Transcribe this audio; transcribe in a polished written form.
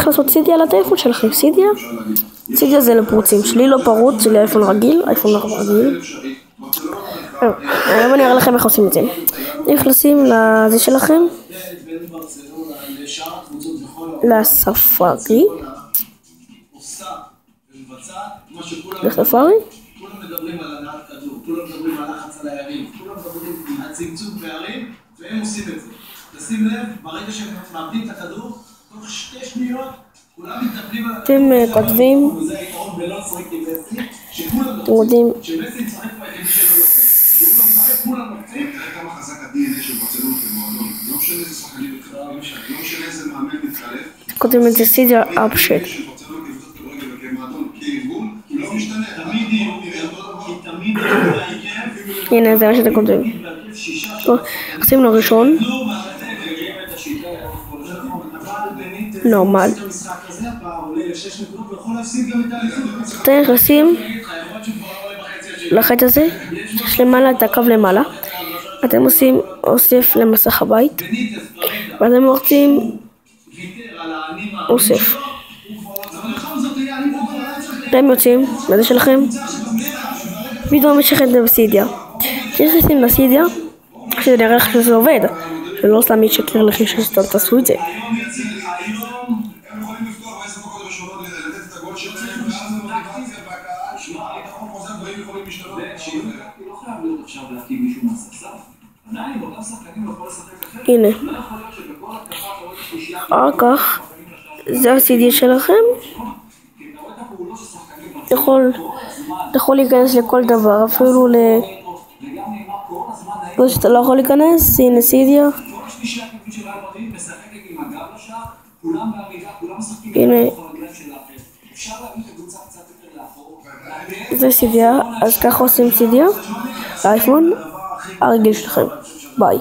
צריך לעשות סידיה לטלפון שלכם. סידיה זה לפרוצים. שלי לא פרוץ, שלי אייפון רגיל, אייפון רגיל. היום אני אראה לכם איך עושים את זה. נכנסים לזה שלכם, לספארי. לספארי? כולם מדברים על הנעת כדור, כולם מדברים על לחץ על היריב, כולם מדברים על צמצום פערים, והם עושים את זה. תשים לב, ברגע שהם מאבדים את הכדור, תוך 2 שניות, כולם מתאבדים על הכדור. אתם כותבים, וזה היתרון בלא לשחק עם מסי, שכולם אתם יודעים, שמסי ישחק ביחיד שלו לוחם. ואם לא משחק, כולם מקצים. תראה כמה חזק ה-DNA של ברצלונה כמועדון. לא משנה איזה שחקנים מתחלף, לא משנה איזה מאמן מתחלף. כותבים את זה סידיה אפשט. הנה זה מה שאתם כותבים. עושים לו ראשון נורמל. אתם נכנסים לחץ הזה, יש למעלה את הקו למעלה, אתם עושים אוסף למסך הבית ואתם רוצים אוסף. אתם יוצאים בזה שלכם, פתאום יש לכם את זה בסידיה. כשנכנסים לסידיה, שזה נראה לך שזה עובד, ולא סתם ישקר לכם שסתם תעשו את זה. הנה, אחר כך זה הסידיה שלכם. אתה יכול להיכנס לכל דבר, אפילו שאתה לא יכול להיכנס. הנה סידיה, הנה זה סידיה. אז ככה עושים סידיה לאייפון הרגיל שלכם. ביי.